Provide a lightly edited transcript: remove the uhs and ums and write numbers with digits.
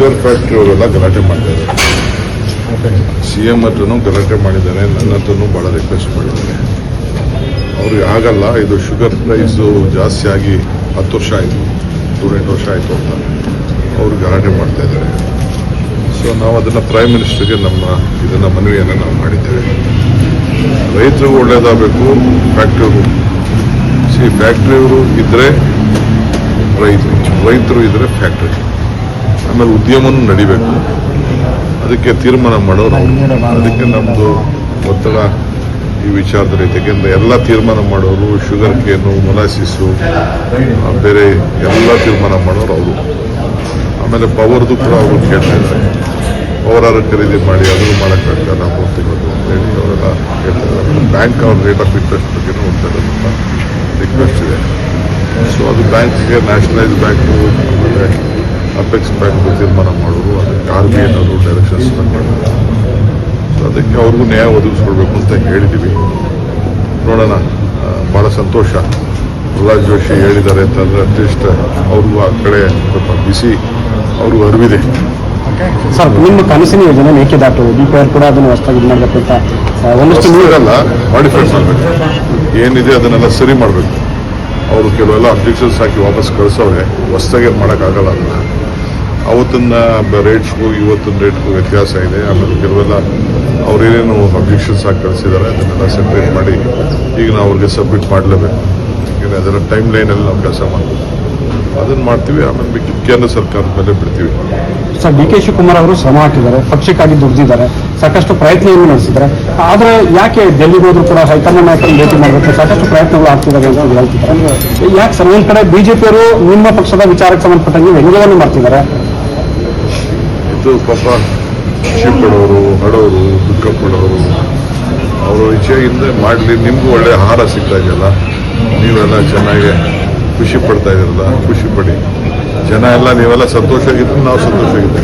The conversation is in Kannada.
ಶುಗರ್ ಫ್ಯಾಕ್ಟ್ರಿ ಅವರೆಲ್ಲ ಗಲಾಟೆ ಮಾಡ್ತಾ ಇದ್ದಾರೆ. CM ಹತ್ರನೂ ಗಲಾಟೆ ಮಾಡಿದ್ದಾನೆ, ನನ್ನ ಹತ್ರನೂ ಭಾಳ ರಿಕ್ವೆಸ್ಟ್ ಮಾಡಿದ್ದಾನೆ. ಅವ್ರಿಗೆ ಆಗಲ್ಲ, ಇದು ಶುಗರ್ ಪ್ರೈಸು ಜಾಸ್ತಿ ಆಗಿ 10 ವರ್ಷ ಆಯಿತು, 7-8 ವರ್ಷ ಆಯಿತು ಅಂತ ಅವ್ರು ಗಲಾಟೆ ಮಾಡ್ತಾ ಇದ್ದಾರೆ. ಸೊ ನಾವು ಅದನ್ನು ಪ್ರೈಮ್ ಮಿನಿಸ್ಟರ್ಗೆ ಇದನ್ನು ಮನವಿಯನ್ನು ನಾವು ಮಾಡಿದ್ದೇವೆ. ರೈತರಿಗೂ ಒಳ್ಳೇದಾಗಬೇಕು, ಫ್ಯಾಕ್ಟ್ರಿಯವರು ಇದ್ದರೆ ರೈತರು ಇದ್ದರೆ ಫ್ಯಾಕ್ಟ್ರಿ, ಆಮೇಲೆ ಉದ್ಯಮನೂ ನಡಿಬೇಕು. ಅದಕ್ಕೆ ತೀರ್ಮಾನ ಮಾಡೋರು. ಅದಕ್ಕೆ ನಮ್ಮದು ಒತ್ತಡ ಈ ವಿಚಾರದಲ್ಲಿ. ಯಾಕೆಂದರೆ ಎಲ್ಲ ತೀರ್ಮಾನ ಮಾಡೋರು, ಶುಗರ್ ಕೇನು, ಮೊಲಾಸಿಸು, ಬೇರೆ ಎಲ್ಲ ತೀರ್ಮಾನ ಮಾಡೋರು ಅವರು. ಆಮೇಲೆ ಪವರ್ದು ಕೂಡ ಅವರು ಕೇಳ್ತಾ ಇದ್ದಾರೆ. ಪವರ್ ಖರೀದಿ ಮಾಡಿ ಅದನ್ನು ಮಾಡೋಕ್ಕಾಗಲ್ಲ 3 ತಿಂಗಳು ಅಂತೇಳಿ ಅವರೆಲ್ಲ ಹೇಳ್ತಾ ಇದ್ದಾರೆ. ಬ್ಯಾಂಕ್ ಅವ್ರ ರೇಟ್ ಆಫ್ ಇಂಟ್ರೆಸ್ಟ್ ಬಗ್ಗೆನೂ ಅಂತ ರಿಕ್ವೆಸ್ಟ್ ಇದೆ. ಸೊ ಅದು ಬ್ಯಾಂಕ್ಗೆ ನ್ಯಾಷನಲೈಸ್ ಬ್ಯಾಂಕು, ಆಮೇಲೆ ಅಪೆಕ್ಸ್ ಬ್ಯಾಂಕ್ ತೀರ್ಮಾನ ಮಾಡೋರು, ಅದಕ್ಕೆ RBI ಅವರು ಡೈರೆಕ್ಷನ್ಸ್ ಮಾಡೋರು. ಸೊ ಅದಕ್ಕೆ ಅವ್ರಿಗೂ ನ್ಯಾಯ ಒದಗಿಸ್ಕೊಡ್ಬೇಕು ಅಂತ ಹೇಳಿದ್ದೀವಿ. ನೋಡೋಣ. ಭಾಳ ಸಂತೋಷ ಪ್ರಹ್ಲಾದ್ ಜೋಶಿ ಹೇಳಿದ್ದಾರೆ ಅಂತಂದರೆ ಅಟ್ಲೀಸ್ಟ್ ಅವ್ರಿಗೂ ಆ ಕಡೆ ಸ್ವಲ್ಪ ಬಿಸಿ ಅವ್ರಿಗೂ ಅರಿವಿದೆ. ಸರ್, ನಿಮ್ಮ ಕನಸಿನ ಯೋಜನೆ ಮೇಕೆದಾಟು DPR ಕೂಡ ಅದನ್ನು ಹೊಸದಾಗಿ ಇದು ಮಾಡಬೇಕು ಅಂತ ಒಂದಷ್ಟು ನೀರೆಲ್ಲ ಮಾಡಿಫೈ ಮಾಡಬೇಕು. ಏನಿದೆ ಅದನ್ನೆಲ್ಲ ಸರಿ ಮಾಡಬೇಕು. ಅವರು ಕೆಲವೆಲ್ಲ ಅಬ್ಜೆಕ್ಷನ್ಸ್ ಹಾಕಿ ವಾಪಸ್ ಕಳಿಸೋರೆ. ಹೊಸದಾಗಿ ಮಾಡೋಕ್ಕಾಗಲ್ಲ. ಅದನ್ನು ಅವತ್ತಿನ ರೇಟ್ಸ್ಗೂ ಇವತ್ತಿನ ರೇಟ್ಗೂ ವ್ಯತ್ಯಾಸ ಇದೆ. ಆಮೇಲೆ ಕೆಲವೆಲ್ಲ ಅವರೇನೇನು ಅಬ್ಜೆಕ್ಷನ್ಸ್ ಹಾಕಿ ಕಳಿಸಿದ್ದಾರೆ ಅದನ್ನೆಲ್ಲ ಸೆಪ್ರೇಟ್ ಮಾಡಿ ಈಗ ನಾವು ಅವ್ರಿಗೆ ಸಬ್ಮಿಟ್ ಮಾಡಲೇಬೇಕು. ಯಾಕೆಂದರೆ ಅದರ ಟೈಮ್ ಲೈನಲ್ಲಿ ನಾವು ಕೆಲಸ ಮಾಡಬೇಕು. ಅದನ್ನು ಮಾಡ್ತೀವಿ. ಆಮೇಲೆ ಕೇಂದ್ರ ಸರ್ಕಾರದ ಮೇಲೆ ಬಿಡ್ತೀವಿ. ಸರ್, DK ಶಿವಕುಮಾರ್ ಅವರು ಶ್ರಮ ಹಾಕಿದ್ದಾರೆ, ಪಕ್ಷಕ್ಕಾಗಿ ದುಡಿದಿದ್ದಾರೆ, ಸಾಕಷ್ಟು ಪ್ರಯತ್ನವನ್ನು ನಡೆಸಿದ್ದಾರೆ. ಆದರೆ ಯಾಕೆ ಡೆಲ್ಲಿಗೆ ಹೋದ್ರು ಕೂಡ ಹೈಕಮಾಂಡ್ ನಾಯಕರನ್ನು ಭೇಟಿ ಮಾಡಬೇಕು, ಸಾಕಷ್ಟು ಪ್ರಯತ್ನಗಳು ಆಗ್ತಿದ್ದಾರೆ ಅಂತ ಹೇಳ್ತಿದ್ದಾರೆ. ಯಾಕೆ ಸರ್, ಒಂದು ಕಡೆ BJPಯವರು ನಿಮ್ಮ ಪಕ್ಷದ ವಿಚಾರಕ್ಕೆ ಸಂಬಂಧಪಟ್ಟಂಗೆ ವ್ಯಂಗ್ಯವನ್ನು ಮಾಡ್ತಿದ್ದಾರೆ. ಇದು ಪಾಪ ಖುಷಿ ಪಡೋರು, ಹಡೋರು, ದುಃಖ ಪಡೋರು ಅವರು ಇಚ್ಛೆಯಿಂದ ಮಾಡಲಿ. ನಿಮಗೂ ಒಳ್ಳೆ ಆಹಾರ ಸಿಗ್ತಾ ಇದೆಯಲ್ಲ, ನೀವೆಲ್ಲ ಚೆನ್ನಾಗಿ ಖುಷಿ ಪಡ್ತಾ ಇದ್ದೀರಲ್ಲ, ಖುಷಿ ಪಡಿ. ಜನ ಎಲ್ಲ ನೀವೆಲ್ಲ ಸಂತೋಷ ಆಗಿದ್ರು ನಾವು ಸಂತೋಷ ಆಗಿದ್ದೀವಿ.